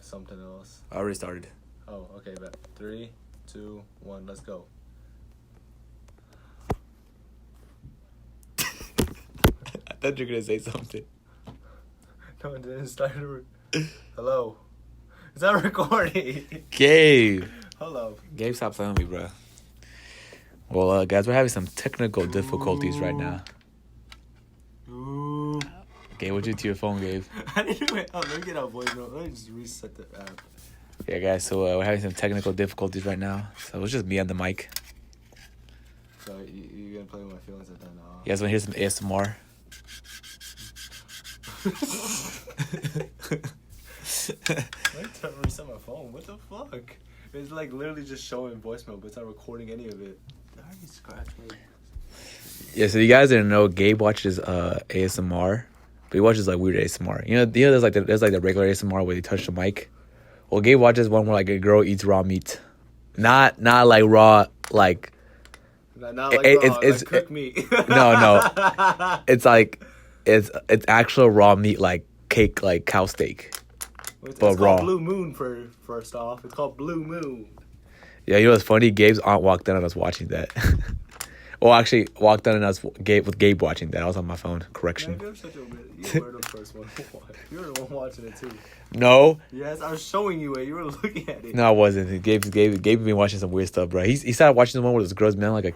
something else. I already started. Oh, okay, bet. 3, 2, 1, let's go. I thought you were gonna say something. No, it didn't start. Hello. Is that recording? Gabe. Hello. Gabe, stop playing with me, bro. Well, guys, we're having some technical difficulties right now. Ooh. Gabe, what'd you do to your phone, Gabe? I didn't wait. Oh, let me get out voice note. Let me just reset the app. Yeah, guys, so we're having some technical difficulties right now. So it's just me on the mic. So you gonna play with my feelings at that now? You guys want to hear some ASMR? Let me reset my phone. What the fuck? It's like literally just showing voicemail, but it's not recording any of it. I already scratched my... Yeah, so you guys didn't know Gabe watches ASMR, but he watches like weird ASMR. You know, there's like the regular ASMR where they touch the mic. Well, Gabe watches one where like a girl eats raw meat, not like raw like. Not like raw, it's like cooked meat. No, it's like it's actual raw meat like cake like cow steak. It's but called raw. Blue Moon first off. It's called Blue Moon. Yeah, you know what's funny? Gabe's aunt walked in on us watching that. Well, actually, walked in on us with Gabe watching that. I was on my phone. Correction. Man, you're such a you were the first one. You were the one watching it too. No. Yes, I was showing you it. You were looking at it. No, I wasn't. Gabe been watching some weird stuff, bro. He started watching the one where this girl's man like a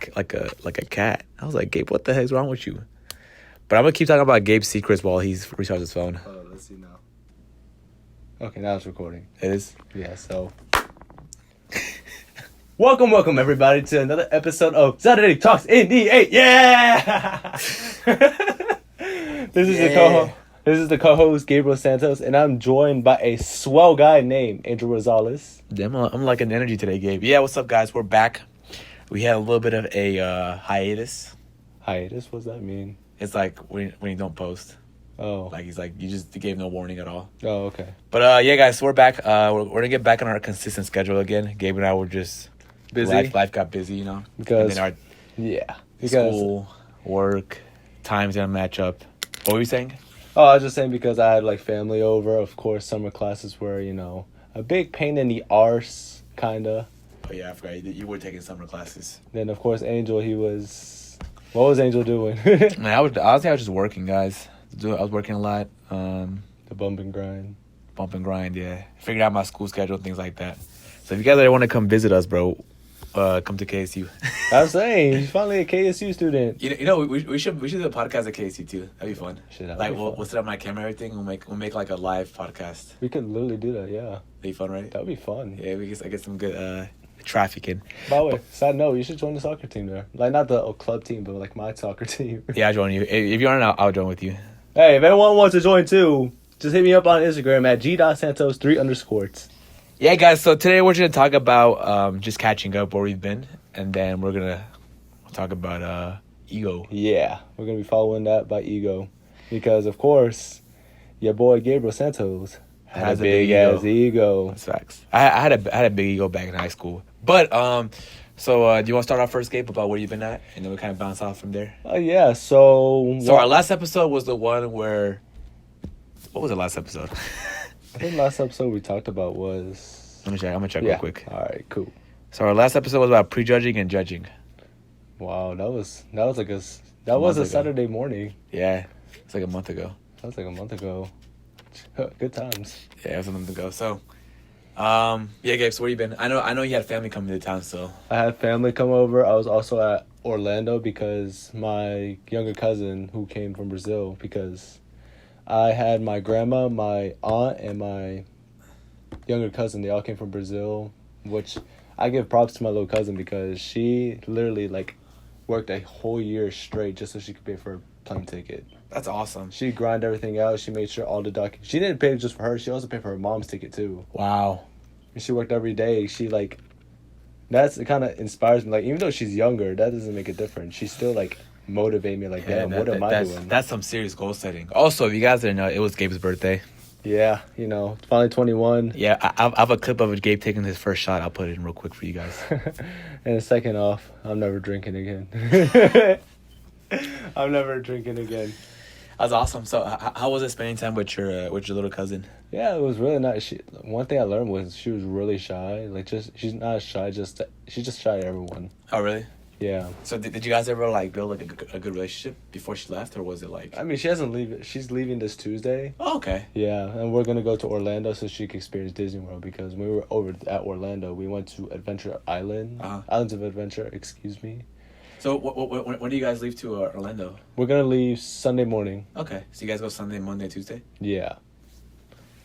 cat. I was like, Gabe, what the heck's wrong with you? But I'm gonna keep talking about Gabe's secrets while he's restarts his phone. Oh, let's see now. Okay, now it's recording. It is. Yeah, so. Welcome everybody to another episode of Saturday Talks NBA. Yeah! This is the co-host Gabriel Santos, and I'm joined by a swell guy named Andrew Rosales. Damn, I'm like an energy today, Gabe. Yeah, what's up, guys? We're back. We had a little bit of a hiatus. Hiatus? What does that mean? It's like when you don't post. Oh. Like he's like you gave no warning at all. Oh, okay. But yeah, guys, so we're back. We're gonna get back on our consistent schedule again. Gabe and I were just busy. Life got busy, you know. Because and then because school, work, time's gonna match up. What were you saying? Oh, I was just saying because I had like family over. Of course, summer classes were a big pain in the arse, kinda. Oh yeah, I forgot you were taking summer classes. Then of course Angel, what was Angel doing? Man, I was just working, guys. I was working a lot. The bump and grind. Yeah. Figured out my school schedule, things like that. So if you guys ever want to come visit us, bro, come to KSU. I was saying, he's finally a KSU student. You know, we should do a podcast at KSU too. That'd be fun. We'll set up my camera, and everything. We'll make like a live podcast. We could literally do that. Yeah. That'd be fun, right? That'd be fun. Yeah, I get some good traffic in. By the way, side note, you should join the soccer team there. Like not the club team, but like my soccer team. Yeah, I'll join you. If you want, I'll join with you. Hey, if anyone wants to join too, just hit me up on Instagram at g.santos3_. Yeah, guys. So today we're gonna talk about just catching up where we've been, and then we're gonna talk about ego. Yeah, we're gonna be following that by ego, because of course, your boy Gabriel Santos has a big ass ego. That's facts. I had a big ego back in high school, but So do you want to start off first, Gabe, about where you've been at, and then we kind of bounce off from there? Yeah. So our last episode was the one where. What was the last episode? I think last episode we talked about was. I'm gonna check real quick. All right, cool. So our last episode was about prejudging and judging. Wow, that was a Saturday morning. Yeah, it's like a month ago. That was like a month ago. Good times. Yeah, it was a month ago. So, yeah, Gabe. So where you been? I know you had family coming to town. So I had family come over. I was also at Orlando because my younger cousin who came from Brazil, because I had my grandma, my aunt, and my younger cousin. They all came from Brazil, which I give props to my little cousin because she literally like worked a whole year straight just so she could pay for a plane ticket. That's awesome. She grinded everything out. She made sure all the documents. She didn't pay just for her. She also paid for her mom's ticket too. Wow. And she worked every day. It kind of inspires me. Like, even though she's younger, that doesn't make a difference. She still like motivate me. Like, damn, what am I doing? That's some serious goal setting. Also, if you guys didn't know, it was Gabe's birthday. Yeah, finally 21. Yeah, I have a clip of Gabe taking his first shot. I'll put it in real quick for you guys. And second off, I'm never drinking again. I'm never drinking again. That's awesome. So, how was it spending time with your little cousin? Yeah, it was really nice. One thing I learned was she was really shy. Like, just she's not shy. She's just shy to everyone. Oh, really? Yeah. So did you guys ever like build like a good relationship before she left, or was it like? I mean, she hasn't leave. She's leaving this Tuesday. Oh, okay. Yeah, and we're gonna go to Orlando so she can experience Disney World because when we were over at Orlando, we went to Adventure Island, Uh-huh. Islands of Adventure. Excuse me. So when do you guys leave to Orlando? We're gonna leave Sunday morning. Okay, so you guys go Sunday, Monday, Tuesday. Yeah,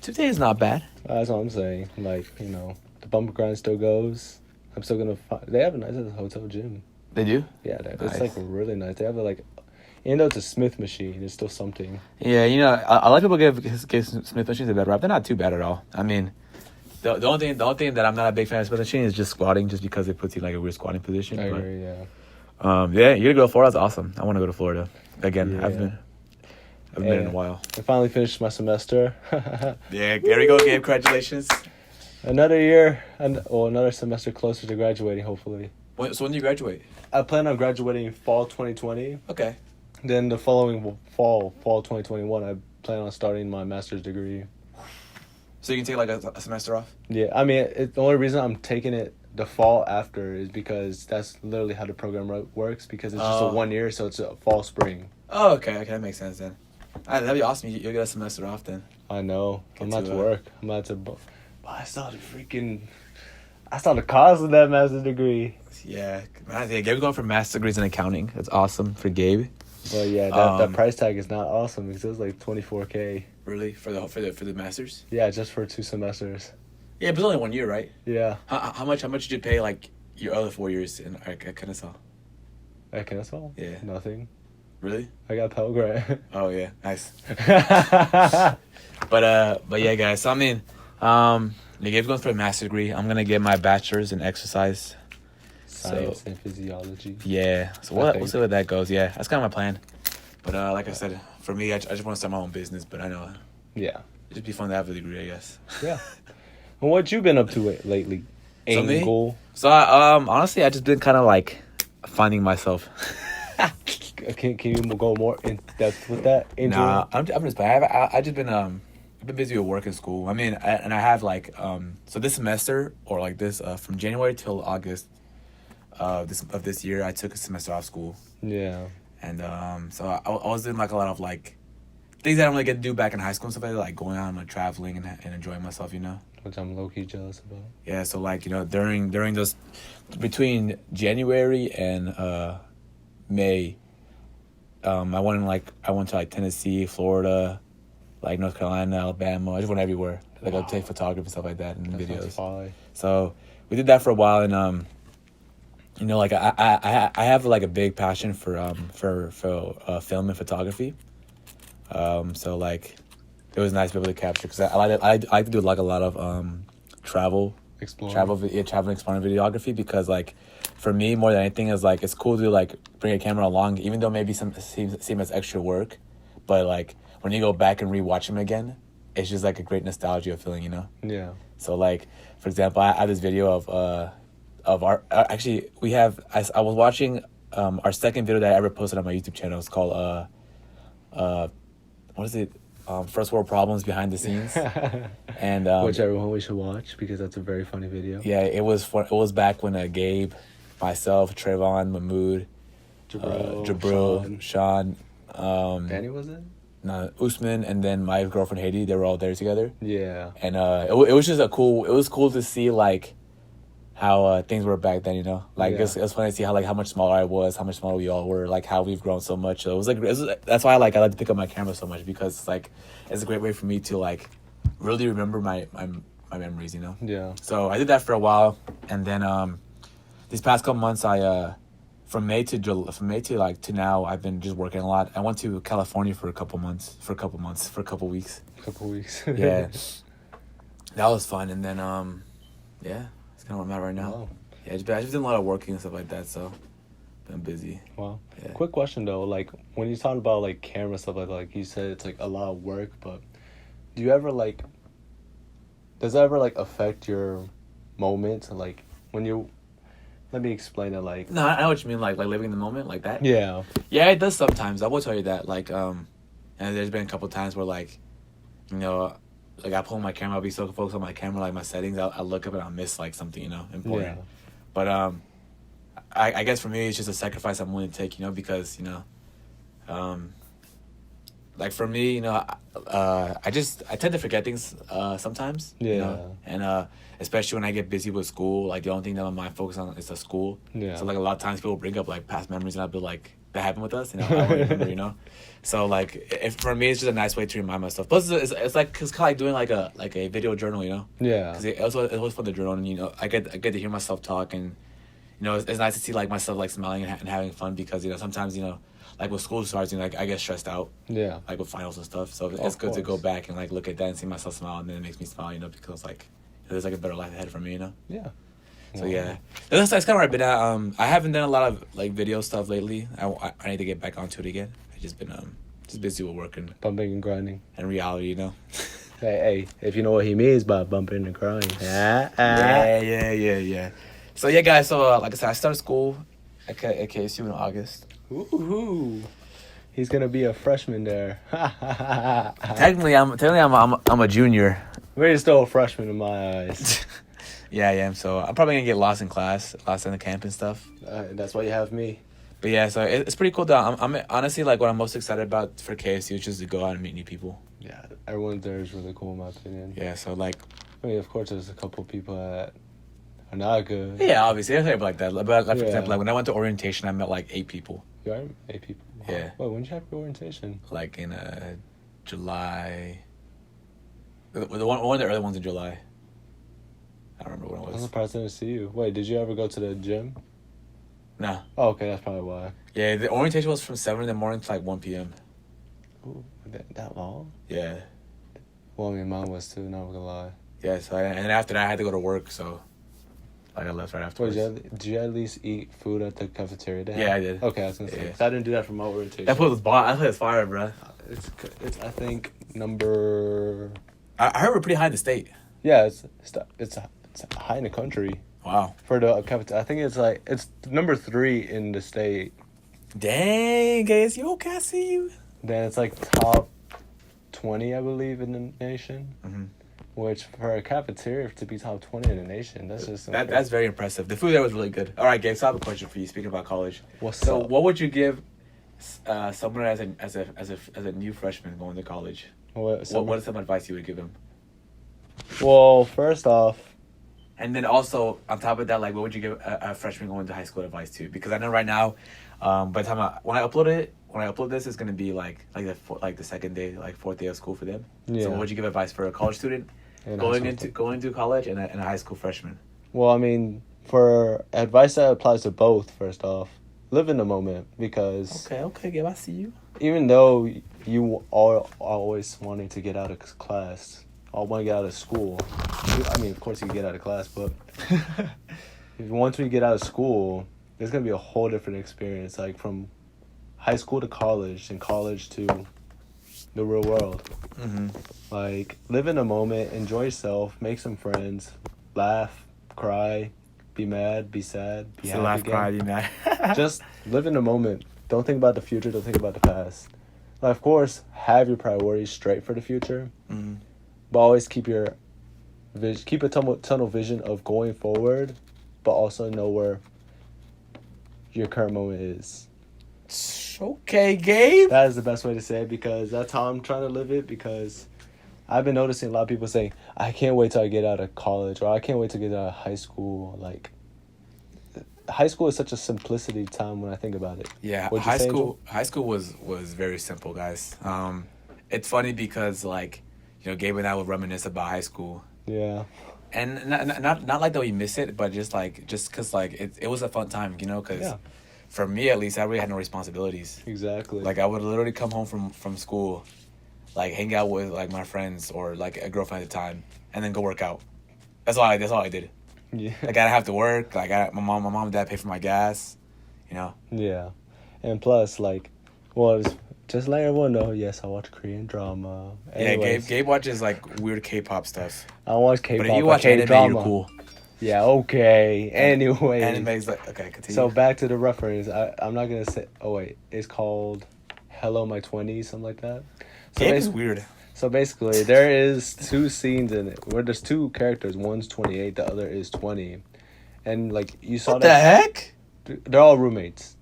Tuesday is not bad. that's what I'm saying. Like, the bumper grind still goes. I'm still gonna. They have a nice hotel gym. They do. Yeah, Nice. it's like really nice. They have even though it's a Smith machine, it's still something. Yeah, I like people give Smith machines a bad rap. They're not too bad at all. I mean, the only thing that I'm not a big fan of Smith machine is just squatting, just because it puts you in like a weird squatting position. I But, agree. Yeah. yeah, you're gonna go to Florida. That's awesome. I want to go to Florida again. Yeah. I've been in a Yeah. while. I finally finished my semester. Yeah, there we go, Gabe. Congratulations. Another year, another semester closer to graduating. Hopefully, So when do you graduate? I plan on graduating fall 2020. Okay. Then the following fall 2021, I plan on starting my master's degree. So you can take like a semester off. Yeah, I mean, the only reason I'm taking it the fall after is because that's literally how the program works. Because it's just a Oh. 1 year, so it's a fall spring. Oh, okay, that makes sense then. That'd be awesome. You'll get a semester off then. I know. I'm Get about to, to work. I'm about to. But I saw the cost of that master's degree. Yeah, man, yeah, Gabe's going for master's degrees in accounting. That's awesome for Gabe. But yeah, that Um, price tag is not awesome because it was like 24K. Really, for the masters. Yeah, just for 2 semesters. Yeah, but it's only 1 year, right? Yeah, How much did you pay like your other 4 years at Kennesaw? at Kennesaw. Yeah. Nothing. Really? I got Pell Grant. Oh yeah, nice. But yeah, guys. So I mean, Gabe's going for a master's degree. I'm gonna get my bachelor's in exercise. Science and physiology. Yeah. So I we'll see where that goes. Yeah, that's kind of my plan. But like I said, for me, I just want to start my own business. But I know Yeah. it'd just be fun to have a degree, I guess. Yeah. And what you been up to lately? So me? Goal. So honestly, I just been kind of like finding myself. Can you go more in depth with that? Nah, I'm just bad. I just been I've been busy with work and school. I mean, I have like so this semester or like this from January till August this year, I took a semester off school, Yeah. and so I was doing like a lot of like things I don't really get to do back in high school and stuff like going out and like traveling and enjoying myself, Which I'm low key jealous about. Yeah, so like during those between January and May, I went to like Tennessee, Florida, like North Carolina, Alabama. I just went everywhere. Like I'd take photography and stuff like that and That videos. sounds fire. So we did that for a while, and like I have like a big passion for film and photography. So like it was nice to be able to capture because I like to do like a lot of travel Exploring. exploring videography because like for me more than anything is like it's cool to like bring a camera along even though maybe seem as extra work, but like when you go back and rewatch them again, it's just like a great nostalgia feeling, Yeah. So like for example, I have this video of our actually we have I was watching our second video that I ever posted on my YouTube channel. It's called what is it? First World Problems Behind the Scenes. And Whichever one we should watch because that's a very funny video. yeah, it was back when Gabe, myself, Trayvon, Mahmood, Jabril, Sean, Danny was it? Usman, and then my girlfriend Haiti, they were all there together. Yeah. And it was just it was cool to see like how things were back then, like Yeah. it's funny to see how much smaller I was, how much smaller we all were, like how we've grown so much. So that's why I like to pick up my camera so much because it's a great way for me to like really remember my memories, Yeah. So I did that for a while, and then these past couple months from May to now I've been just working a lot. I went to California for a couple weeks. Couple weeks. Yeah. That was fun, and then yeah, that's kind of where I'm at right now. Wow. Yeah, I just did a lot of working and stuff like that, so been busy. Wow. Yeah. Quick question though, like when you're talking about like camera stuff like you said it's like a lot of work, but do you ever does that ever like affect your moment? Like when you let me explain it like No, I know what you mean, like living in the moment like that. yeah. Yeah, it does sometimes. I will tell you that. Like, and there's been a couple times where like, like I pull my camera, I'll be so focused on my camera, like my settings. I'll look up and I'll miss like something, important. Yeah. But I guess for me, it's just a sacrifice I'm willing to take, because like for me, I tend to forget things sometimes. Yeah. And especially when I get busy with school, like the only thing that my mind focuses on is the school. Yeah. So like a lot of times people bring up like past memories, and I'll be like, that happened with us, I don't remember. So like, if for me, it's just a nice way to remind myself. Plus, it's like it's kind of like doing like a video journal, Yeah. because it's always fun to journal, and I get to hear myself talk, and it's nice to see like myself like smiling and having fun, because sometimes like when school starts, like I get stressed out, Yeah. like with finals and stuff. So it's Of good to go course. back and like look at that and see myself smile, and then it makes me smile, because like there's like a better life ahead for me, Yeah. So yeah, that's kind of where I've been at. I haven't done a lot of like video stuff lately. I need to get back onto it again. I just been just busy with work and Bumping and grinding. reality, Hey, if you know what he means by bumping and grinding. Yeah. So yeah, guys. So like I said, I started school at KSU in August. Woohoo! He's gonna be a freshman there. Technically, I'm a junior. But he's still a freshman in my eyes. Yeah, I am. So I'm probably gonna get lost in class, lost in the camp and stuff. That's why you have me. But yeah, so it's pretty cool. Though I'm honestly like what I'm most excited about for KSU is just to go out and meet new people. Yeah, everyone there is really cool in my opinion. Yeah, so like. I mean, of course, there's a couple people that are not good. Yeah, obviously, I like that. But like, for Yeah. example, like when I went to orientation, I met like 8 people. You are 8 people. Wow. Yeah. Wait, when did you have your orientation? Like in July. One of the early ones in July. I don't remember when it I'm was. surprised I didn't see you. Wait, did you ever go to the gym? No. Oh, okay, that's probably why. Yeah, the orientation was from 7 in the morning to like 1 p.m. Ooh, that long? Yeah. Well, I mean, mine was too, not gonna lie. Yeah, so and then after that, I had to go to work, so like I left right Wait, afterwards. did you at least eat food at the cafeteria? Yeah, I did. Okay, I was gonna say. Yeah. 'Cause I didn't do that for my orientation. That was fire, bro. It's I think number. I heard we're pretty high in the state. Yeah, it's high in the country Wow. for the cafeteria. I think it's number 3 in the state. Dang, guys, you okay? I see you. Then it's like top 20, I believe, in the nation. Mhm. Which for a cafeteria to be top 20 in the nation, that's just That's very impressive. The food there was really good. All right, Gabe, so I have a question for you. Speaking about college, What's so up? what would you give someone as a new freshman going to college? What is some advice you would give him? Well, first off, And then also on top of that, like, what would you give a freshman going to high school advice to? Because I know right now, by the time when I upload this, it's gonna be like the second day, like 4th day of school for them. Yeah. So what would you give advice for a college student in going high school. into college and a high school freshman? Well, I mean, for advice that applies to both, first off, live in the moment, because Okay, Gabe, I see you. even though you are always wanting to get out of class, or want to get out of school, I mean, of course you can get out of class, but once we get out of school, it's going to be a whole different experience, like from high school to college, and college to the real world. Mm-hmm. Like, live in the moment, enjoy yourself, make some friends, laugh, cry, be mad, be sad, be happy laugh, again. cry, be mad. Just live in the moment. Don't think about the future. Don't think about the past. Like, of course, have your priorities straight for the future, Mm-hmm. but always keep a tunnel vision of going forward, but also know where your current moment is. Okay, Gabe. That is the best way to say it, because that's how I'm trying to live it, because I've been noticing a lot of people saying, I can't wait till I get out of college, or I can't wait to get out of high school. Like, high school is such a simplicity time when I think about it. Yeah, What'd you say, Angel? high school was very simple, guys. It's funny because like, Gabe and I would reminisce about high school, Yeah. and not like that we miss it, but just because like it was a fun time, because Yeah. for me at least, I really had no responsibilities. Exactly. Like I would literally come home from school, like hang out with like my friends or like a girlfriend at the time, and then go work out. That's all I did. Yeah. Like I didn't have to work. Like my mom and dad paid for my gas. Yeah. And plus, like, well, just let everyone know, yes, I watch Korean drama. Yeah, Anyways, Gabe watches like weird K-pop stuff. I watch K-pop. But if you watch anime, K-drama. you're cool. Yeah, okay. Anyway. Anime's like, okay, continue. So back to the reference. I'm not going to say, oh wait, it's called Hello My 20s, something like that. So Gabe is basically, weird. So basically, there is two scenes in it where there's two characters. One's 28, the other is 20, and like you saw What the that heck? they're all roommates.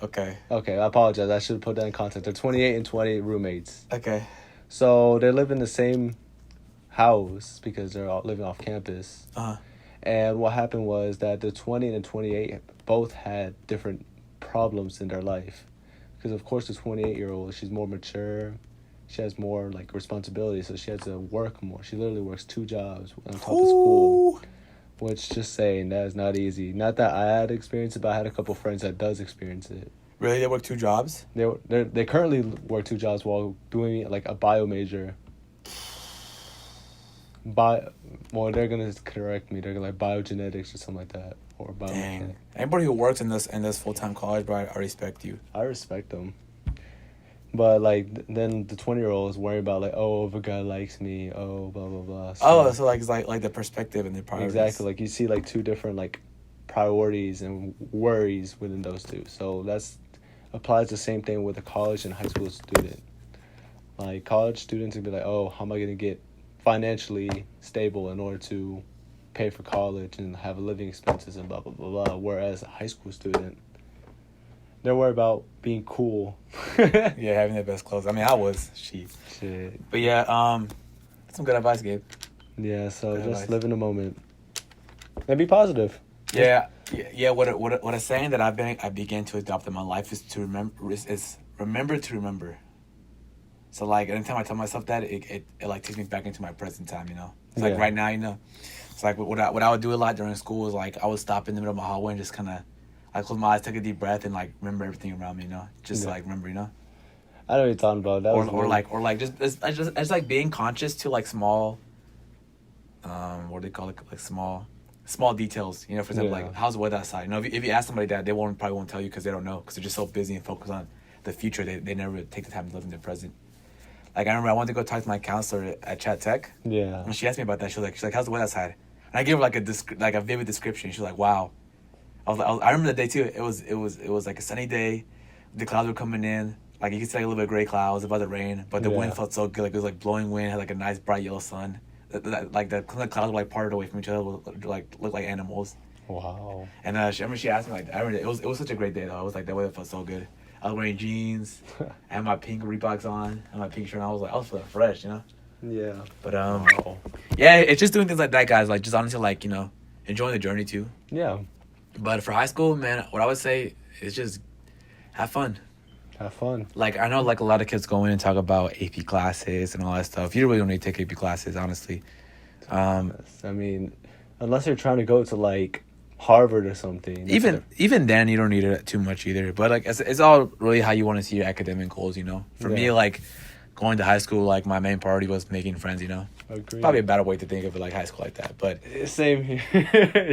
Okay. Okay, I apologize. I should put that in context. They're 28 and 20 roommates. Okay. So they live in the same house because they're all living off campus. Uh-huh. And what happened was that the 20 and the 28 both had different problems in their life. Because, of course, the 28-year-old, she's more mature. She has more, like, responsibility, so she has to work more. She literally works 2 jobs on top of school. Which, just saying, that is not easy. Not that I had experienced it, but I had a couple friends that does experience it. Really? They work 2 jobs? They currently work 2 jobs while doing, like, a bio major. Well, they're gonna correct me. They're gonna like biogenetics or something like that, or biomechanics. Dang. Anybody who works in this full-time college, bro, I respect you. I respect them, but like then the 20-year-old is worried about like, oh, if a guy likes me, oh, blah blah blah. So like it's like the perspective and the priorities. Exactly, like you see like 2 different like priorities and worries within those 2. So that's applies the same thing with a college and high school student. Like college students would be like, oh, how am I gonna get financially stable in order to pay for college and have living expenses and blah blah blah blah. Whereas a high school student, they're worried about being cool. Yeah, having the best clothes. I mean, I was shit. But yeah, that's some good advice, Gabe. Yeah, so Good just advice. live in the moment and be positive. Yeah. What a saying that I began to adopt in my life is to remember to remember. So like anytime I tell myself that, it like takes me back into my present time, you know. It's like right now, you know. It's like what I would do a lot during school is like I would stop in the middle of my hallway and just kind of I close my eyes, take a deep breath, and like remember everything around me, you know. Just like remember, you know. I know what you're talking about. That Or like just like being conscious to like small, what do they call it? Like small details, you know. For example, like how's the weather outside? You know, if you ask somebody that, they probably won't tell you because they don't know because they're just so busy and focused on the future. They never take the time to live in the present. Like, I remember I wanted to go talk to my counselor at Chat Tech. Yeah. When she asked me about that, she's like, how's the weather outside? And I gave her, like, a vivid description. She was like, wow. I remember the day, too. It was like, a sunny day. The clouds were coming in. Like, you could see, like, a little bit of gray clouds. It was about to rain. But the wind felt so good. Like, it was, like, blowing wind. Had, like, a nice, bright yellow sun. Like, the clouds were, like, parted away from each other. Looked like animals. Wow. And I remember she asked me, like, it was such a great day, though. It was, like, the weather felt so good. I was wearing jeans, I had my pink Reeboks on, and my pink shirt, and I was feeling fresh, you know? Yeah. But, yeah, it's just doing things like that, guys. Like, just honestly, like, you know, enjoying the journey, too. Yeah. But for high school, man, what I would say is just have fun. Have fun. Like, I know, like, a lot of kids go in and talk about AP classes and all that stuff. You really don't need to take AP classes, honestly. I mean, unless you're trying to go to, like, Harvard or something. Even then, you don't need it too much either. But like, it's all really how you want to see your academic goals. You know, for me, like going to high school, like my main priority was making friends. You know, Agreed. Probably a better way to think of it, like high school like that. But same here.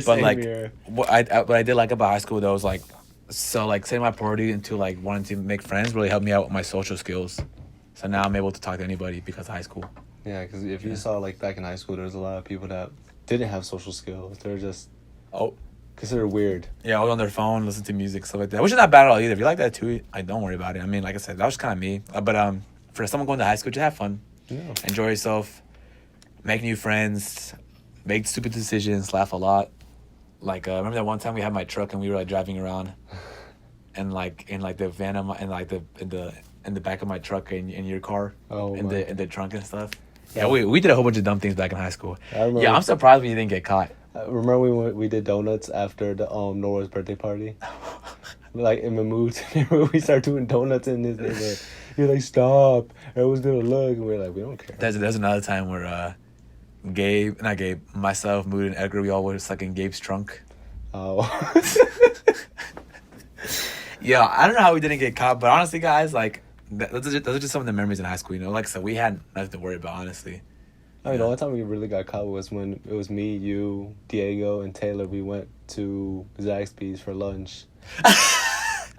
but like here. what I did like about high school though was like, so like setting my priority into like wanting to make friends really helped me out with my social skills. So now I'm able to talk to anybody because of high school. Yeah, because if you saw like back in high school, there's a lot of people that didn't have social skills. They're just considered weird. Yeah, all on their phone, listen to music, stuff like that. Which is not bad at all either. If you like that too, don't worry about it. I mean, like I said, that was kind of me. But for someone going to high school, just have fun. Yeah. Enjoy yourself. Make new friends. Make stupid decisions. Laugh a lot. Like remember that one time we had my truck and we were like driving around, and like in like the van in the back of my truck in your car, in the trunk and stuff. Yeah, we did a whole bunch of dumb things back in high school. Yeah, I'm surprised we didn't get caught. Remember we did donuts after the Nora's birthday party? Like in Mammoth, we started doing donuts in his neighborhood. You're like, stop. Everyone's gonna look, and we're like, we don't care. There's another time where myself, Mood, and Edgar, we all were stuck in Gabe's trunk. Oh. Yeah, I don't know how we didn't get caught, but honestly, guys, like those are just some of the memories in high school. You know, like I said, we had nothing to worry about, honestly. I mean, the only time we really got caught was when it was me, you, Diego, and Taylor. We went to Zaxby's for lunch.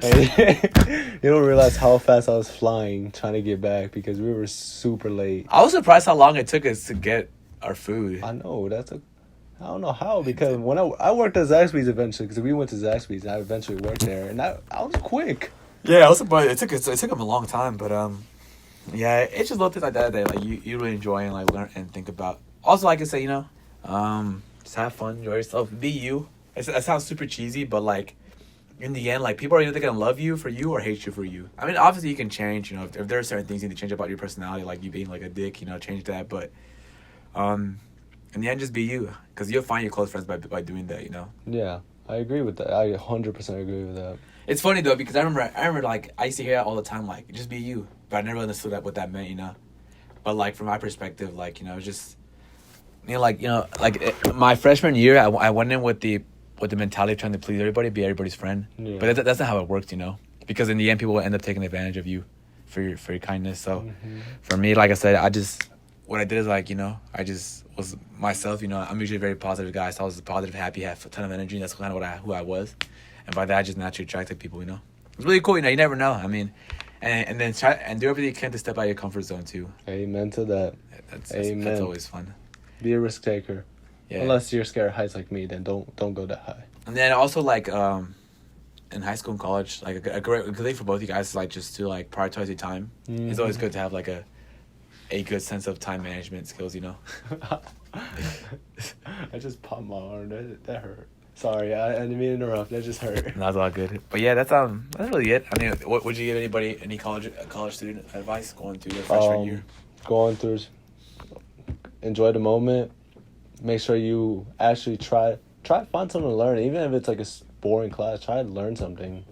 You don't realize how fast I was flying trying to get back because we were super late. I was surprised how long it took us to get our food. I know, I don't know how, because when I worked at Zaxby's eventually, because we went to Zaxby's and I eventually worked there, and I was quick. Yeah, I was surprised. It took them a long time, but Yeah, it's just little things like that like you really enjoy and like learn and think about. Also, like I say, just have fun, enjoy yourself, be you. That sounds super cheesy, but like in the end, like people are either gonna love you for you or hate you for you. I mean, obviously you can change. If there are certain things you need to change about your personality, like you being like a dick, change that. But in the end, just be you, because you'll find your close friends by doing that. Yeah, I agree with that. I 100% agree with that. It's funny though, because I remember like I used to hear that all the time, like just be you, but I never understood what that meant. But like from my perspective, like it's just my freshman year, I went in with the mentality of trying to please everybody, be everybody's friend. Yeah. But that's not how it worked, because in the end, people will end up taking advantage of you for your kindness. So for me, like I said, what I did is like I just was myself. I'm usually a very positive guy, so I was positive, happy, have a ton of energy. And that's kind of who I was, and by that I just naturally attracted people. It's really cool. You never know. I mean, and then try and do everything you can to step out of your comfort zone too. Amen to that. That's always fun. Be a risk taker. Yeah. Unless you're scared of heights like me, then don't go that high. And then also like in high school and college, like a good thing for both you guys is like just to like prioritize your time. Mm-hmm. It's always good to have like a good sense of time management skills. I just popped my arm. That hurt. Sorry, I didn't mean to interrupt. That just hurt. That's all good. But yeah, that's really it. I mean, what would you give anybody, any college student advice going through their freshman year? Going through, enjoy the moment. Make sure you actually try to find something to learn, even if it's like a boring class. Try to learn something,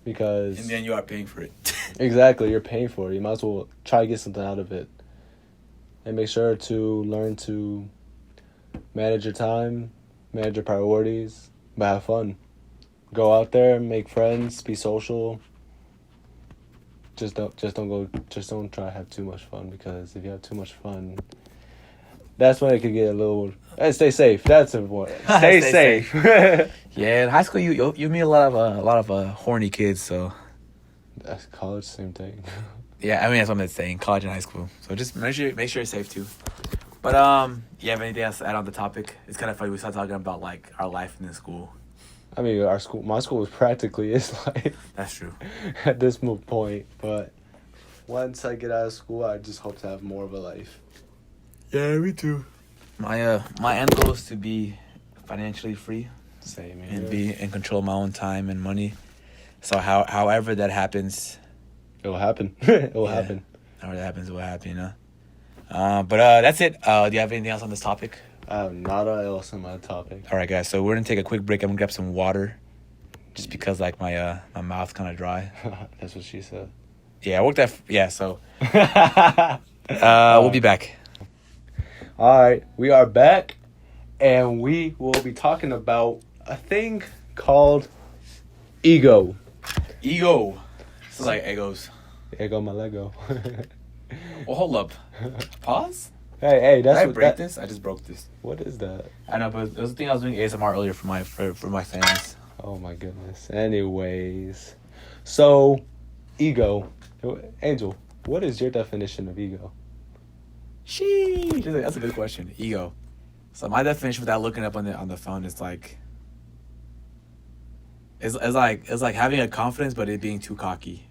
because and then you are paying for it. Exactly, you're paying for it. You might as well try to get something out of it, and make sure to learn to manage your time, manage your priorities, but have fun. Go out there, make friends, be social. Just don't try to have too much fun, because if you have too much fun, that's when it could get a little. And stay safe. That's important. Stay safe. Yeah, in high school you meet a lot of horny kids. So that's college, same thing. Yeah, I mean that's what I'm saying. College and high school. So just make sure you're safe too. But you have anything else to add on the topic? It's kind of funny we started talking about like our life in the school. I mean, my school was practically its life. That's true. At this point, but once I get out of school, I just hope to have more of a life. Yeah, me too. My end goal is to be financially free. Same. And be in control of my own time and money. So however that happens, it will happen. It will happen. However that happens, it will happen. But that's it. Do you have anything else on this topic? I have nada else on my topic. All right, guys. So we're gonna take a quick break. I'm gonna grab some water, just because like my mouth's kind of dry. That's what she said. Yeah, I worked at. Yeah, so. We'll be back. All right, we are back, and we will be talking about a thing called ego. Ego. This is like egos. Ego my Lego. Well, hold up. Pause. Hey, that's Did I break this? I just broke this. What is that? I know, but it was the thing I was doing ASMR earlier for my fans. Oh my goodness. Anyways, so ego. Angel, what is your definition of ego? Sheesh. That's a good question. Ego. So my definition without looking up on the phone is like it's like having a confidence but it being too cocky.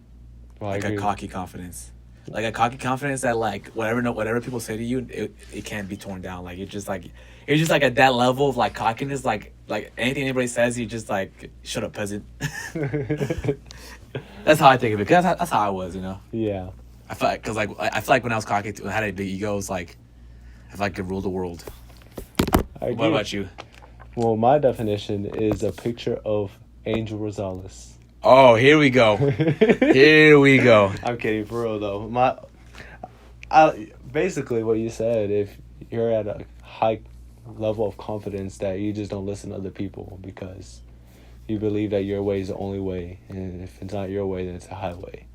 Well, like a cocky confidence. Like a cocky confidence that like whatever people say to you, it can't be torn down. Like you're just like at that level of like cockiness, like anything anybody says, you just like shut up, peasant. That's how I think of it. Cause that's how I was, Yeah. I feel like when I was cocky, I had a big ego. It was like I feel like I could rule the world. What about you? Well, my definition is a picture of Angel Rosales. Oh, here we go. Here we go. I'm kidding, for real though. Basically what you said, if you're at a high level of confidence that you just don't listen to other people because you believe that your way is the only way, and if it's not your way, then it's a highway.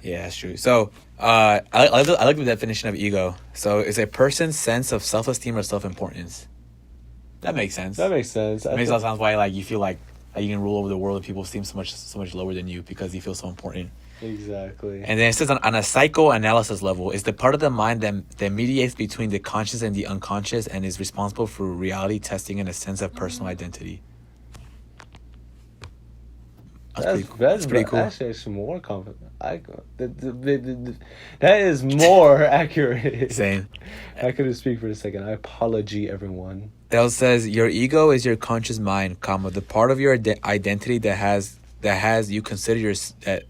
Yeah, that's true. So, I like the definition of ego. So, it's a person's sense of self-esteem or self-importance. That makes sense. That makes sense. It makes a lot of sense why you feel like you can rule over the world and people seem so much lower than you because you feel so important. Exactly. And then it says on a psychoanalysis level, it's the part of the mind that mediates between the conscious and the unconscious and is responsible for reality testing and a sense of personal identity. That's pretty cool. Actually, it's more confident. That is more accurate. Same. I couldn't speak for a second. I apology, everyone. It also says your ego is your conscious mind, comma, the part of your identity that has you consider your that.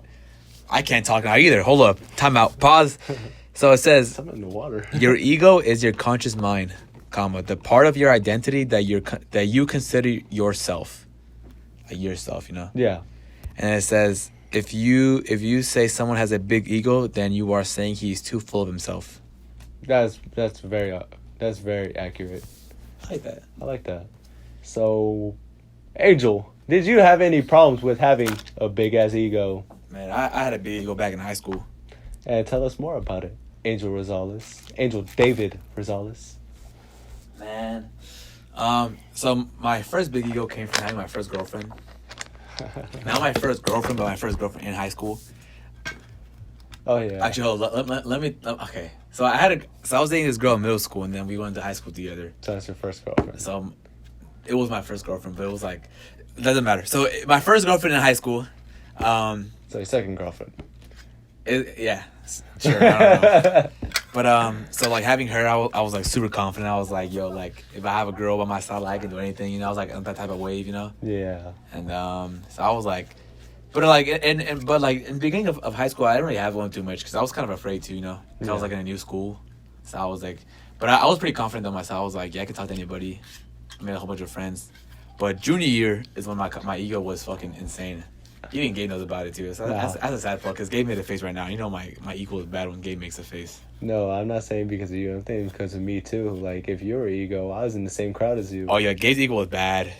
I can't talk now either. Hold up. Time out. Pause. So it says Something in the water. your ego is your conscious mind, comma, the part of your identity that you consider yourself. Yourself, you know? Yeah. And it says if you say someone has a big ego, then you are saying he's too full of himself. That's very accurate. I like that. I like that. So, Angel, did you have any problems with having a big ass ego? Man, I had a big ego back in high school. And tell us more about it, Angel Rosales, Angel David Rosales. Man. So my first big ego came from having my first girlfriend. Not my first girlfriend, but my first girlfriend in high school. Oh yeah. Actually, hold on. Let me. Okay. So I was dating this girl in middle school, and then we went to high school together. So that's your first girlfriend. So it was my first girlfriend, but it was like, it doesn't matter. So my first girlfriend in high school. So your second girlfriend. Yeah. Sure. I don't know. But so like having her, I was like super confident. I was like, yo, like if I have a girl by my side, like, I can do anything. You know, I was like on that type of wave, you know. Yeah. And so I was like, but like but like in the beginning of high school, I didn't really have one too much because I was kind of afraid to, you know, because I was like in a new school. So I was like, but I was pretty confident on myself. I was like, yeah, I can talk to anybody. I made a whole bunch of friends. But junior year is when my ego was fucking insane. Even Gabe knows about it too. So that's a sad part because Gabe made a face right now. You know my ego is bad when Gabe makes a face. No, I'm not saying because of you. I'm saying because of me too. Like if your ego, I was in the same crowd as you. Oh yeah, Gabe's ego was bad.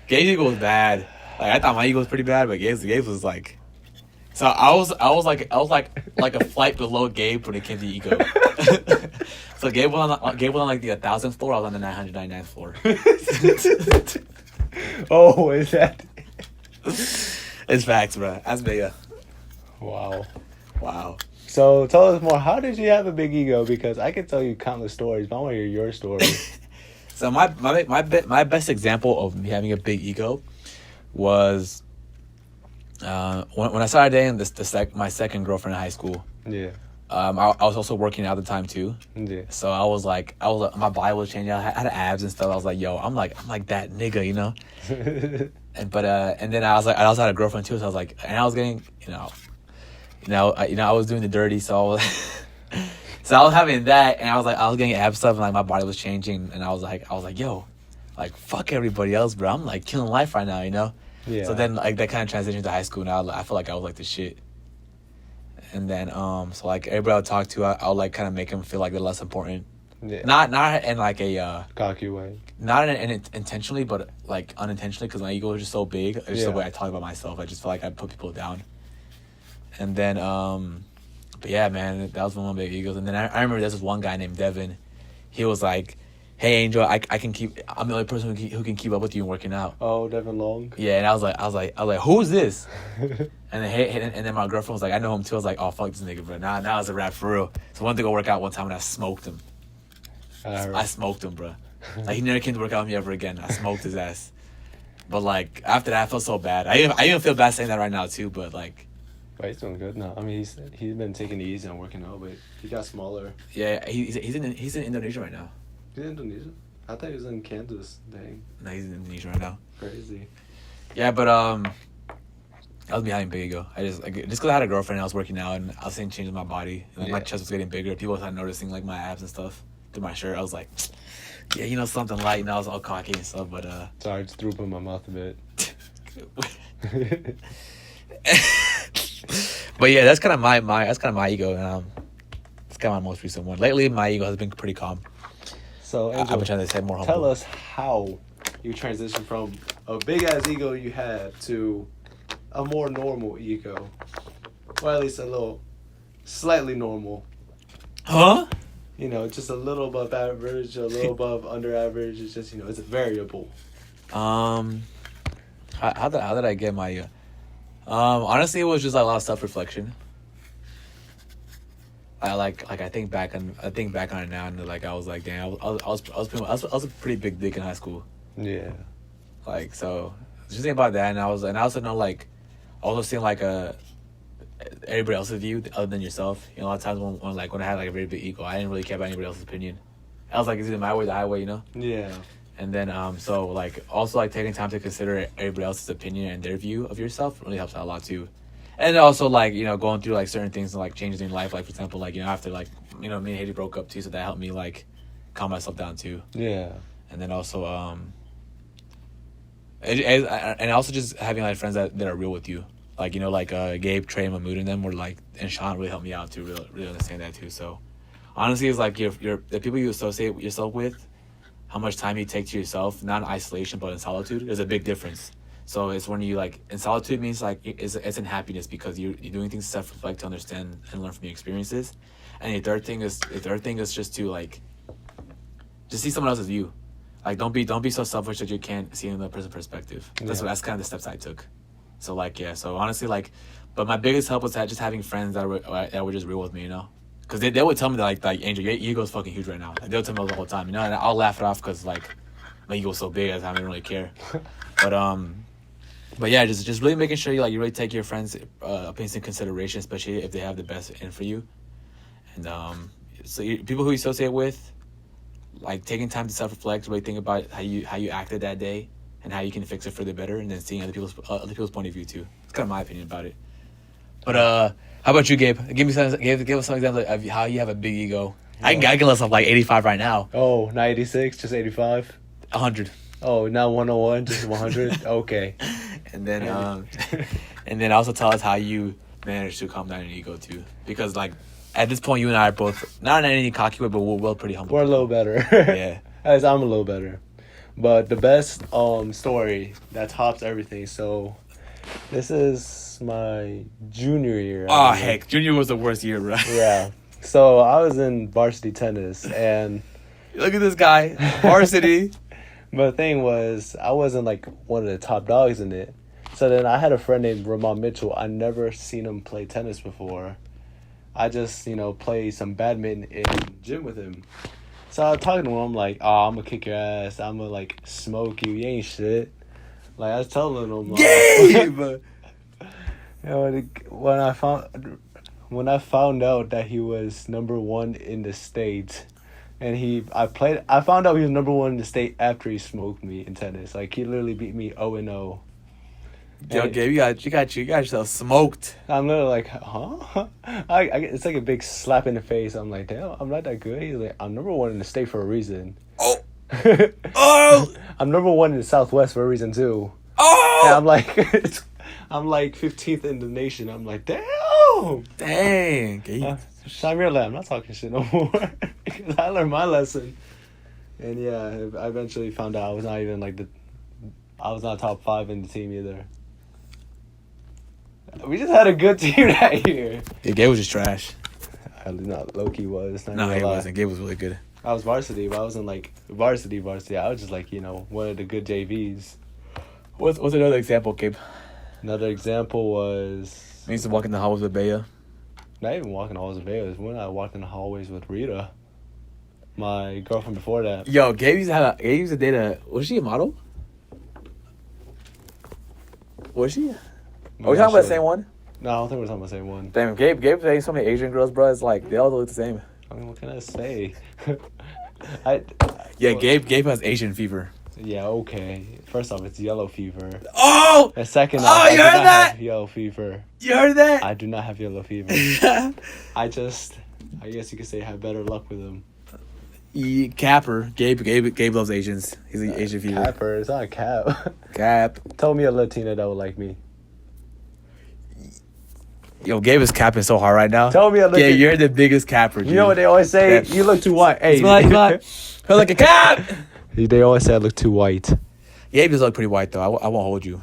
Gabe's ego was bad. Like I thought my ego was pretty bad, but Gabe's was like. So I was like a flight below Gabe when it came to ego. So Gabe was on like the 1,000th floor. I was on the 999th floor. Oh, is that? It's facts, bro. That's big. Wow. Wow. So tell us more. How did you have a big ego? Because I could tell you countless stories, but I want to hear your story. So my best example of me having a big ego was when I started dating my second girlfriend in high school. Yeah. I was also working at the time too. Yeah. So I was like my body was changing. I had abs and stuff. I was like, yo, I'm like that nigga, you know. And then I was like, I also had a girlfriend too. So I was like, and I was getting, I was doing the dirty. So so I was having that, and I was getting ab stuff, and like my body was changing, and I was like, yo, like fuck everybody else, bro. I'm like killing life right now, you know. Yeah. So then like that kind of transitioned to high school. Now I feel like I was like the shit. And then so like everybody I would talk to, I would like kind of make them feel like they're less important. Yeah. Not in like a cocky way. Not in intentionally, but like unintentionally, because my ego was just so big. It's just the way I talk about myself. I just feel like I put people down. And then but yeah, man, that was one of my big egos. And then I remember there's this one guy named Devin. He was like, hey Angel, I'm the only person who can keep up with you in working out. Oh, Devin Long. Yeah, and I was like, who's this? And then my girlfriend was like, I know him too. I was like, oh fuck this nigga, bro. Now it's a rap for real. So I went to go work out one time and I smoked him. I smoked him, bro. Like he never came to work out with me ever again. I smoked his ass. But like after that, I felt so bad. I even feel bad saying that right now too. But like, but he's doing good now. I mean, he's been taking it easy and working out, but he got smaller. Yeah, he's in Indonesia right now. He's in Indonesia? I thought he was in Kansas. Dang. No, he's in Indonesia right now. Crazy. Yeah, but I was behind big ego. I just because I had a girlfriend and I was working out and I was seeing changes in my body. And, my chest was getting bigger. People started noticing like my abs and stuff through my shirt. I was like, yeah, something light. And I was all cocky and stuff. But sorry, I just threw up in my mouth a bit. But yeah, that's kind of my ego. And it's kind of my most recent one. Lately, my ego has been pretty calm. So Angel, I've been trying to stay more humble. Tell us how you transitioned from a big ass ego you had to a more normal ego, or at least a little, slightly normal. Huh? Just a little above average, a little above under average. It's just it's a variable. How did I get my? Honestly, it was just like a lot of self-reflection. I think back on it now, and like I was like, damn, I was a pretty big dick in high school. Yeah. Like so just thinking about that, and I also know like, also seeing like everybody else's view other than yourself. You know, a lot of times when I had like a very big ego, I didn't really care about anybody else's opinion. I was like, it's either my way or the highway, you know. Yeah. And then so like also like taking time to consider everybody else's opinion and their view of yourself really helps out a lot too. And also like, you know, going through like certain things and like changes in life, like for example, like, you know, after like, you know, me and Haiti broke up too, so that helped me like calm myself down too. Yeah. And then also and also just having like friends that are real with you, like, you know, like Gabe, Trey, Mahmoud, and them were like, and Sean really helped me out to really understand that too. So honestly, it's like your the people you associate yourself with, how much time you take to yourself, not in isolation but in solitude, there's a big difference. So it's when you like in solitude means like it's in happiness because you're doing things to self-reflect, to understand and learn from your experiences. And the third thing is just to like just see someone else's view. Like don't be so selfish that you can't see another person's perspective. That's kind of the steps I took. So like, yeah, so honestly, like, but my biggest help was just having friends that were just real with me, you know. Because they would tell me that, like Angel, your ego's fucking huge right now. Like, they'll tell me the whole time, you know, and I'll laugh it off because, like, my ego's so big, I don't really care. But yeah, just really making sure you really take your friends' opinions in consideration, especially if they have the best in for you. And people who you associate with, like, taking time to self-reflect, really think about how you acted that day and how you can fix it for the better, and then seeing other people's point of view, too. It's kind of my opinion about it. But, how about you, Gabe? Give us some examples of how you have a big ego. Yeah. I can list off like 85 right now. Oh, not 86, just 85? 100. Oh, not 101, just 100? Okay. And then and then also tell us how you managed to calm down your ego too. Because like at this point you and I are both not in any cocky way, but we're pretty humble. We're a little better. Yeah. As I'm a little better. But the best story that tops everything, so this is my junior year. Oh, heck. Junior was the worst year, bro. Yeah. So I was in varsity tennis, and... Look at this guy. Varsity. But the thing was, I wasn't, like, one of the top dogs in it. So then I had a friend named Ramon Mitchell. I never seen him play tennis before. I just, played some badminton in gym with him. So I was talking to him. I'm like, oh, I'm going to kick your ass. I'm going to, like, smoke you. You ain't shit. Like, I was telling him, like... Gabe! When I found out that he was number one in the state, and I found out he was number one in the state after he smoked me in tennis. Like, he literally beat me 0-0. Yo, Gabe, you got yourself smoked. I'm literally like, huh? It's like a big slap in the face. I'm like, damn, I'm not that good. He's like, I'm number one in the state for a reason. Oh. Oh. I'm number one in the Southwest for a reason too. Oh. And I'm like. I'm like 15th in the nation. I'm like, damn. Dang. Shamir, I'm not talking shit no more. Because I learned my lesson. And yeah, I eventually found out I was not even I was not top 5 in the team either. We just had a good team that year. Yeah, Gabe was just trash. Not Loki was. No, he wasn't. Gabe was really good. I was varsity, but I wasn't like varsity. I was just like, one of the good JVs. What's another example, Gabe? Another example was... I used to walk in the hallways with Bea. Not even walking the hallways with Bea. It was when I walked in the hallways with Rita. My girlfriend before that. Yo, Gabe used to date was she a model? Was she? Are we talking about the same one? No, I don't think we're talking about the same one. Damn, Gabe dating so many Asian girls, bro. It's like, they all look the same. I mean, what can I say? Gabe has Asian fever. Yeah, okay. First off, it's yellow fever. Oh! And second off, I do not have yellow fever. You heard that? I do not have yellow fever. I guess you could say I have better luck with them. Capper. Gabe loves Asians. He's an Asian fever. Capper. It's not a cap. Cap. Tell me a Latina that would like me. Yo, Gabe is capping so hard right now. Tell me a Latina. Yeah, you're the biggest capper, dude. You know what they always say? Yeah. You look too white. Hey. Feel like a cap! They always say I look too white. Gabe does look pretty white, though. I won't hold you.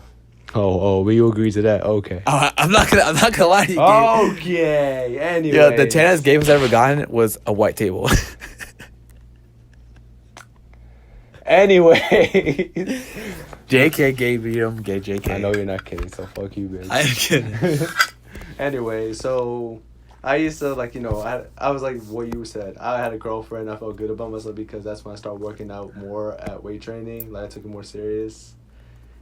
Oh, we agree to that. Okay. I'm not gonna lie to you, Gabe. Okay. Anyway. Yeah, the tannest Gabe has ever gotten was a white table. Anyway. JK Gabe beat him. Gay JK. I know you're not kidding, so fuck you, bitch. I'm kidding. Anyway, so I used to I was like what you said. I had a girlfriend. I felt good about myself because that's when I started working out more at weight training. Like I took it more serious.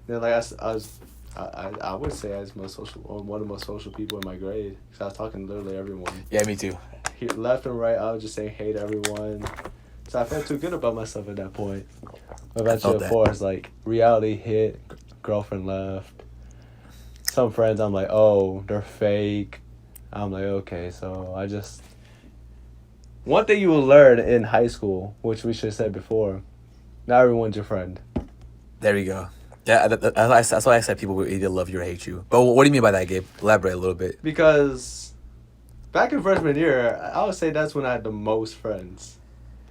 Then like I would say I was most social, one of the most social people in my grade. Cause I was talking to literally everyone. Yeah, me too. Left and right, I was just saying hey to everyone. So I felt too good about myself at that point. But eventually, of course, like reality hit. Girlfriend left. Some friends, I'm like, oh, they're fake. I'm like, okay, so I just. One thing you will learn in high school, which we should have said before, not everyone's your friend. There we go. Yeah, that's why I said people will either love you or hate you. But what do you mean by that, Gabe? Elaborate a little bit. Because back in freshman year, I would say that's when I had the most friends.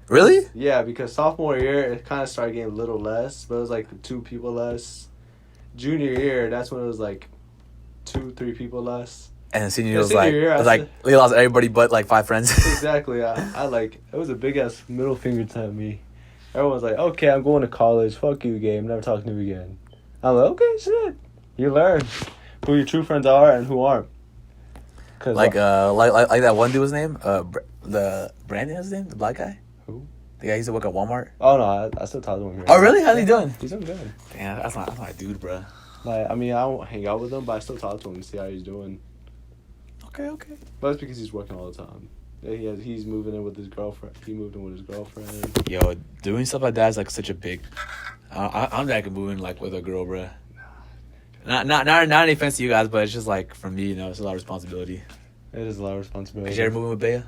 Really? Yeah, because sophomore year, it kind of started getting a little less, but it was like 2 people less. Junior year, that's when it was like 2, 3 people less. And senior year Yeah, was senior like, year, it was like we lost everybody but like 5 friends. Exactly. I like, it was a big ass middle finger to me. Everyone's like, okay, I'm going to college. Fuck you, game. Never talking to you again. I'm like, okay, shit. You learn who your true friends are and who aren't. Cause like that one dude was name? The Brandon is his name? The black guy? Who? The guy who used to work at Walmart? Oh no, I still talk to him. Oh really? How's he doing? He's doing good. Damn, that's not a dude, bro. Like, I mean, I don't hang out with him, but I still talk to him and see how he's doing. Okay. But it's because he's working all the time. He's moving in with his girlfriend. He moved in with his girlfriend. Yo, doing stuff like that is like such a big. I'm not moving like with a girl, bro. Not any offense to you guys, but it's just like for me, it's a lot of responsibility. It is a lot of responsibility. Is you ever moving with Bea?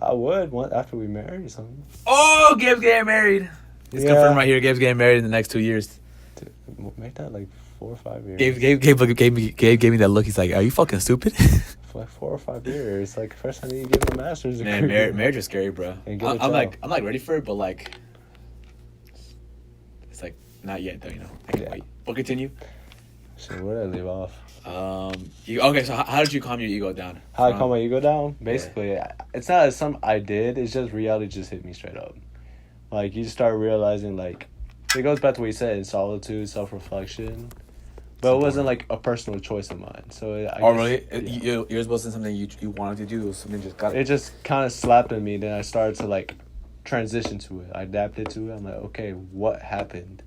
I would after we married or something. Oh, Gabe's getting married. It's confirmed right here. Gabe's getting married in the next 2 years. Dude, make that like 4 or 5 years. Gabe gave me that look. He's like, "Are you fucking stupid?" For like 4 or 5 years, like first time you get a master's degree. Man, marriage is scary, bro. I'm like ready for it, but like, it's like not yet though. I can wait. We'll continue. So where did I leave off? Okay, so how did you calm your ego down? How I calm my ego down? Basically, it's not something I did. It's just reality just hit me straight up. Like you start realizing, like it goes back to what you said: solitude, self-reflection. But it wasn't like a personal choice of mine. So really? Yeah. Yours wasn't something you wanted to do. It was something just got. It just kind of slapped at me. Then I started to like transition to it. I adapted to it. I'm like, okay, what happened?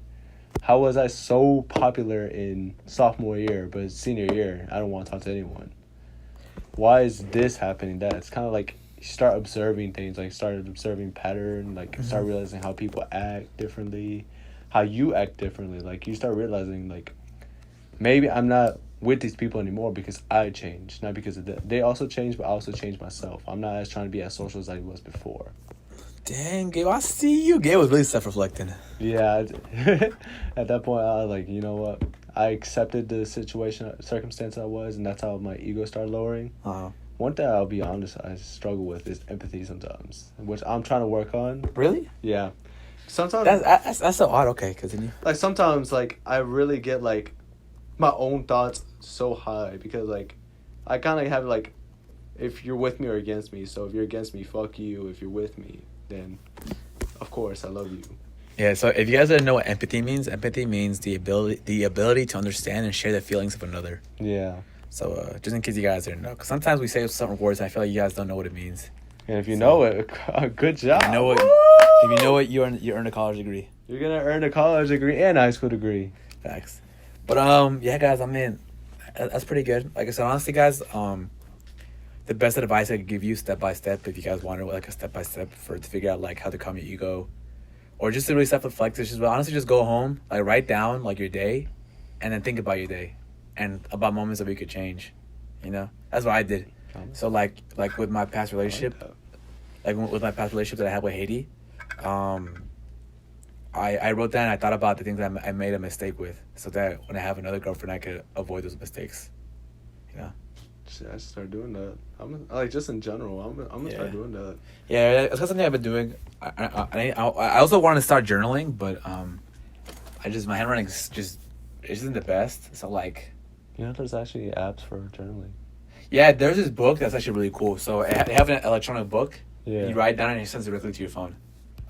How was I so popular in sophomore year, but senior year, I don't want to talk to anyone? Why is this happening? That it's kind of like you start observing things, like started observing pattern, like start realizing how people act differently, how you act differently. Like you start realizing like maybe I'm not with these people anymore because I changed, not because of them. They also changed, but I also changed myself. I'm not as trying to be as social as I was before. Dang, Gabe, I see you. Gabe was really self-reflecting. Yeah, at that point, I was like, you know what? I accepted the circumstance I was, and that's how my ego started lowering. Uh-huh. One thing I'll be honest, I struggle with is empathy sometimes, which I'm trying to work on. Really? Yeah. Sometimes that's so odd. Okay, continue. like sometimes like I really get like my own thoughts so high because like I kind of have like if you're with me or against me. So if you're against me, fuck you. If you're with me, then of course I love you. Yeah, so if you guys didn't know what empathy means the ability to understand and share the feelings of another. Yeah. So just in case you guys didn't know, because sometimes we say certain words and I feel like you guys don't know what it means. And if you know it, good job. If you know it, you earn a college degree. You're gonna earn a college degree and a high school degree. Facts. But yeah, guys, I mean, that's pretty good. Like I said, honestly, guys, the best advice I could give you step by step, if you guys wanted like a step by step to figure out like how to calm your ego, or just to really self-reflect, is just honestly just go home, like write down like your day, and then think about your day, and about moments that we could change. That's what I did. So like with my past relationship, with my past relationship that I had with Haiti, I wrote down and I thought about the things that I made a mistake with, so that when I have another girlfriend, I could avoid those mistakes. Shit, I should start doing that. I'm like just in general. I'm gonna start doing that. Yeah, it's something I've been doing. I also want to start journaling, but my handwriting isn't the best. So like, there's actually apps for journaling. Yeah, there's this book that's actually really cool. So they have an electronic book. Yeah. You write down and it sends directly to your phone.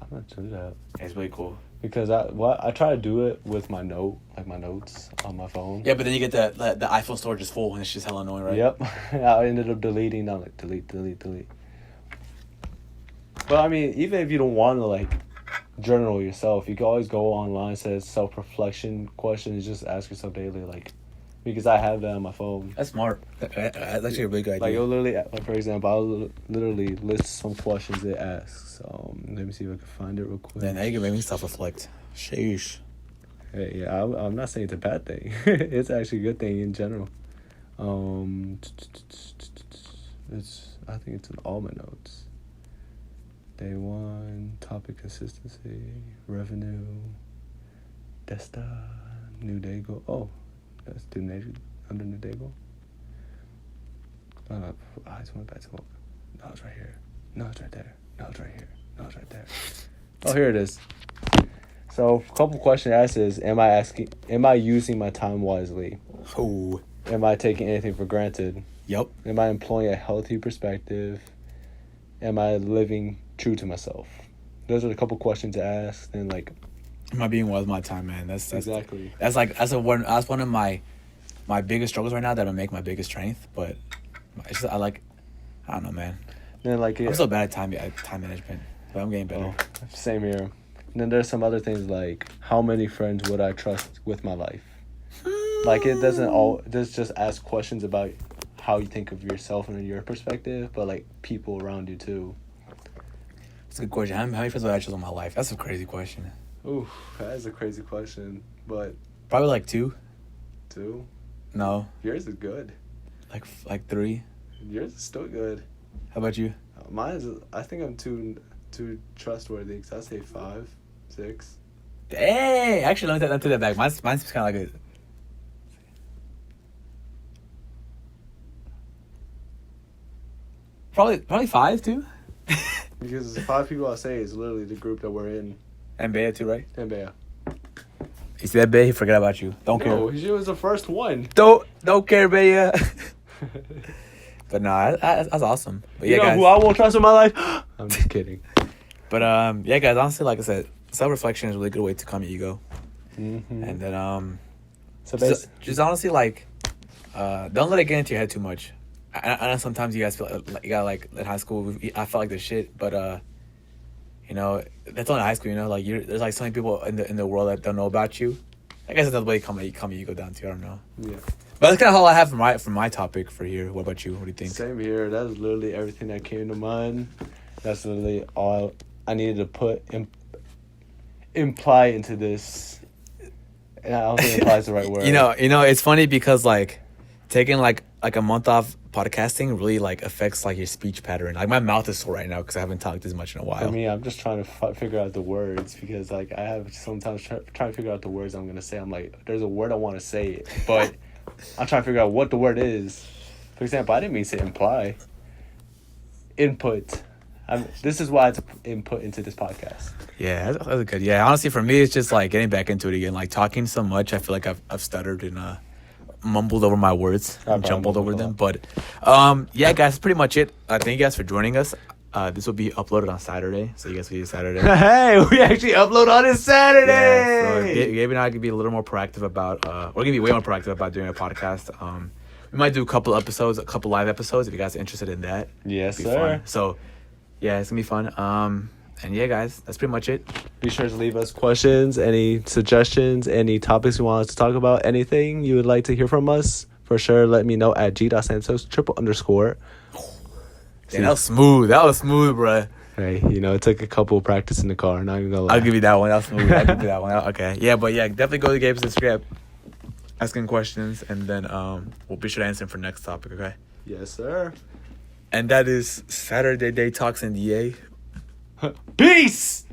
I'm gonna do that. It's really cool. Because I try to do it with my notes on my phone. Yeah, but then you get the iPhone storage is full and it's just hella annoying, right? Yep. I ended up deleting. I'm like delete. But I mean, even if you don't want to like journal yourself. You can always go online, says self-reflection questions. Just ask yourself daily, like, because I have that on my phone. That's smart. That's actually a really good Like, idea. it'll literally, like, for example, I'll literally list some questions it asks. Let me see if I can find it real quick. Then now you can make me self-reflect. Sheesh. Hey, yeah, I'm not saying it's a bad thing. It's actually a good thing in general. I think it's in all my notes. Day 1, topic consistency, revenue, Desta, new day goal. Oh, that's under new day goal. I just went back to what? No, it's right here. No, it's right there. No, it's right here. No, it's right there. Oh, here it is. So, a couple questions asked is, am I using my time wisely? Oh. Am I taking anything for granted? Yep. Am I employing a healthy perspective? Am I living true to myself? Those are the couple questions to ask. And like, Am I being with my time, man? That's exactly. That's one of my biggest struggles right now that I make my biggest strength. But it's just, I don't know, man. Then like, I'm so bad at time management, but I'm getting better. Oh, same here. And then there's some other things like, how many friends would I trust with my life? Like, it doesn't all just ask questions about how you think of yourself and your perspective, but like people around you too. That's a good question. How many friends would I choose in my life? That's a crazy question. Ooh, that is a crazy question, but Probably like 2. 2? No, Yours is good. like 3. Yours is still good. How about you? Mine is. I think I'm too trustworthy. Cause I say 5, 6. Hey, actually, let me take that back. Mine's kind of like a. Probably 5 too. Because the 5 people I say is literally the group that we're in. And Bea too, right? And Bea. You see that, Bea? He forgot about you. Don't No, care. she was the first one. Don't care, Bea. But no, that's awesome. But yeah, You know guys. who I won't trust in my life? I'm just kidding. But yeah, guys. Honestly, like I said, self-reflection is a really good way to calm your ego. Mm-hmm. And then So just honestly, like, don't let it get into your head too much. I know sometimes you guys feel like you got like in high school. I felt like this shit, but you know, that's only high school. You know, like there's like so many people in the world that don't know about you. I guess another way to calm your ego down too. I don't know. Yeah. But that's kind of all I have for my topic for here. What about you? What do you think? Same here. That's literally everything that came to mind. That's literally all I needed to put imply into this. And I don't think imply is the right word. You know, it's funny because like taking like a month off podcasting really like affects like your speech pattern. Like my mouth is sore right now because I haven't talked as much in a while. For me, I'm just trying to figure out the words because like I have sometimes trying to figure out the words I'm gonna say. I'm like, there's a word I want to say it, but I'm trying to figure out what the word is. For example, I didn't mean to imply. Input. This is why it's input into this podcast. Yeah, that's good. Yeah, honestly, for me, it's just like getting back into it again. Like talking so much, I feel like I've stuttered and mumbled over my words, jumbled over them. But yeah, guys, that's pretty much it. Thank you guys for joining us. This will be uploaded on Saturday, so you guys will see it Saturday. Hey, we actually upload on this Saturday. Yeah, so Gabe and I can be a little more proactive about. We're gonna be way more proactive about doing a podcast. We might do a couple live episodes if you guys are interested in that. Yes, It'd be sir. fun. So yeah, it's gonna be fun. And yeah, guys, that's pretty much it. Be sure to leave us questions, any suggestions, any topics you want us to talk about, anything you would like to hear from us. For sure, let me know at g.santos _. Damn, that was smooth. That was smooth, bruh. Hey, you know, it took a couple of practice in the car. Not even gonna lie. I'll give you that one. That was smooth. I'll give you that one. Okay. Yeah, but yeah, definitely go to Gabe's Instagram, asking questions, and then we'll be sure to answer them for next topic, okay? Yes, sir. And that is Saturday Day Talks in DA. Peace!